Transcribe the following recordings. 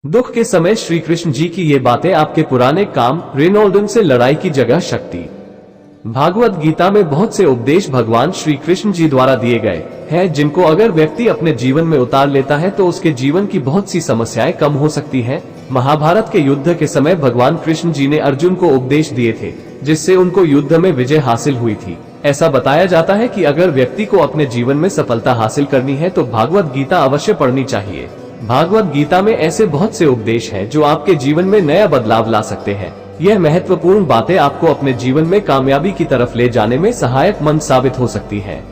दुख के समय श्री कृष्ण जी की ये बातें आपके पुराने काम रेनोल्डन से लड़ाई की जगह शक्ति। भागवत गीता में बहुत से उपदेश भगवान श्री कृष्ण जी द्वारा दिए गए हैं, जिनको अगर व्यक्ति अपने जीवन में उतार लेता है तो उसके जीवन की बहुत सी समस्याएं कम हो सकती हैं। महाभारत के युद्ध के समय भगवान कृष्ण जी ने अर्जुन को उपदेश दिए थे, जिससे उनको युद्ध में विजय हासिल हुई थी। ऐसा बताया जाता है कि अगर व्यक्ति को अपने जीवन में सफलता हासिल करनी है तो भागवत गीता अवश्य पढ़नी चाहिए। भागवत गीता में ऐसे बहुत से उपदेश हैं जो आपके जीवन में नया बदलाव ला सकते हैं। यह महत्वपूर्ण बातें आपको अपने जीवन में कामयाबी की तरफ ले जाने में सहायक मंद साबित हो सकती हैं।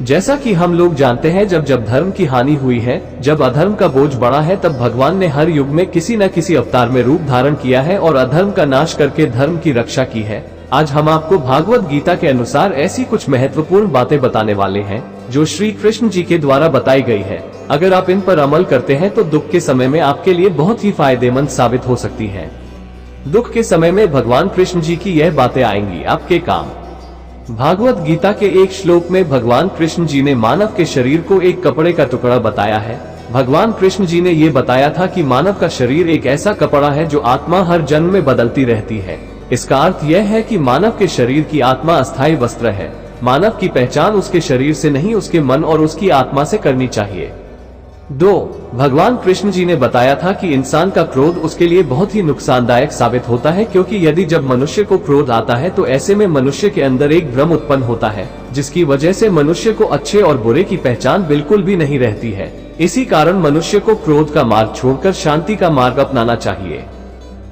जैसा कि हम लोग जानते हैं, जब जब धर्म की हानि हुई है, जब अधर्म का बोझ बढ़ा है, तब भगवान ने हर युग में किसी न किसी अवतार में रूप धारण किया है और अधर्म का नाश करके धर्म की रक्षा की है। आज हम आपको भागवत गीता के अनुसार ऐसी कुछ महत्वपूर्ण बातें बताने वाले हैं जो श्री कृष्ण जी के द्वारा बताई गई है। अगर आप इन पर अमल करते हैं तो दुख के समय में आपके लिए बहुत ही फायदेमंद साबित हो सकती है। दुख के समय में भगवान कृष्ण जी की यह बातें आएंगी आपके काम। भागवत गीता के एक श्लोक में भगवान कृष्ण जी ने मानव के शरीर को एक कपड़े का टुकड़ा बताया है। भगवान कृष्ण जी ने ये बताया था कि मानव का शरीर एक ऐसा कपड़ा है जो आत्मा हर जन्म में बदलती रहती है। इसका अर्थ यह है कि मानव के शरीर की आत्मा अस्थायी वस्त्र है। मानव की पहचान उसके शरीर से नहीं, उसके मन और उसकी आत्मा से करनी चाहिए। 2. भगवान कृष्ण जी ने बताया था कि इंसान का क्रोध उसके लिए बहुत ही नुकसानदायक साबित होता है, क्योंकि यदि जब मनुष्य को क्रोध आता है तो ऐसे में मनुष्य के अंदर एक भ्रम उत्पन्न होता है, जिसकी वजह से मनुष्य को अच्छे और बुरे की पहचान बिल्कुल भी नहीं रहती है। इसी कारण मनुष्य को क्रोध का मार्ग छोड़कर शांति का मार्ग अपनाना चाहिए।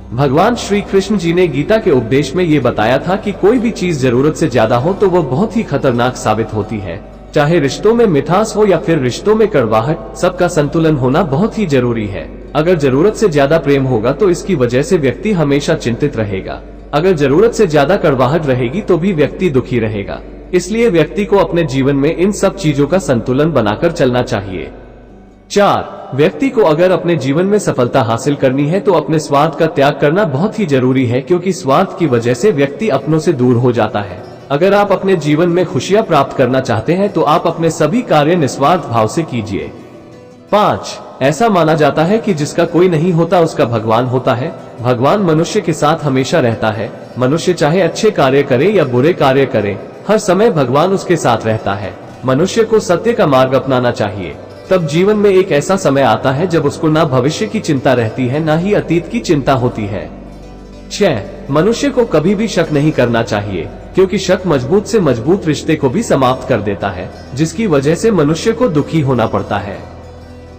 भगवान श्री कृष्ण जी ने गीता के उपदेश में ये बताया था कि कोई भी चीज जरूरत से ज्यादा हो तो वह बहुत ही खतरनाक साबित होती है। चाहे रिश्तों में मिठास हो या फिर रिश्तों में कड़वाहट, सबका संतुलन होना बहुत ही जरूरी है। अगर जरूरत से ज्यादा प्रेम होगा तो इसकी वजह से व्यक्ति हमेशा चिंतित रहेगा। अगर जरूरत से ज्यादा कड़वाहट रहेगी तो भी व्यक्ति दुखी रहेगा। इसलिए व्यक्ति को अपने जीवन में इन सब चीजों का संतुलन बनाकर चलना चाहिए। 4. व्यक्ति को अगर अपने जीवन में सफलता हासिल करनी है तो अपने स्वार्थ का त्याग करना बहुत ही जरूरी है, क्योंकि स्वार्थ की वजह से व्यक्ति अपनों से दूर हो जाता है। अगर आप अपने जीवन में खुशियां प्राप्त करना चाहते हैं तो आप अपने सभी कार्य निस्वार्थ भाव से कीजिए। 5. ऐसा माना जाता है कि जिसका कोई नहीं होता उसका भगवान होता है। भगवान मनुष्य के साथ हमेशा रहता है। मनुष्य चाहे अच्छे कार्य करे या बुरे कार्य करे, हर समय भगवान उसके साथ रहता है। मनुष्य को सत्य का मार्ग अपनाना चाहिए। तब जीवन में एक ऐसा समय आता है जब उसको ना भविष्य की चिंता रहती है, ना ही अतीत की चिंता होती है। 6. मनुष्य को कभी भी शक नहीं करना चाहिए, क्योंकि शक मजबूत से मजबूत रिश्ते को भी समाप्त कर देता है, जिसकी वजह से मनुष्य को दुखी होना पड़ता है।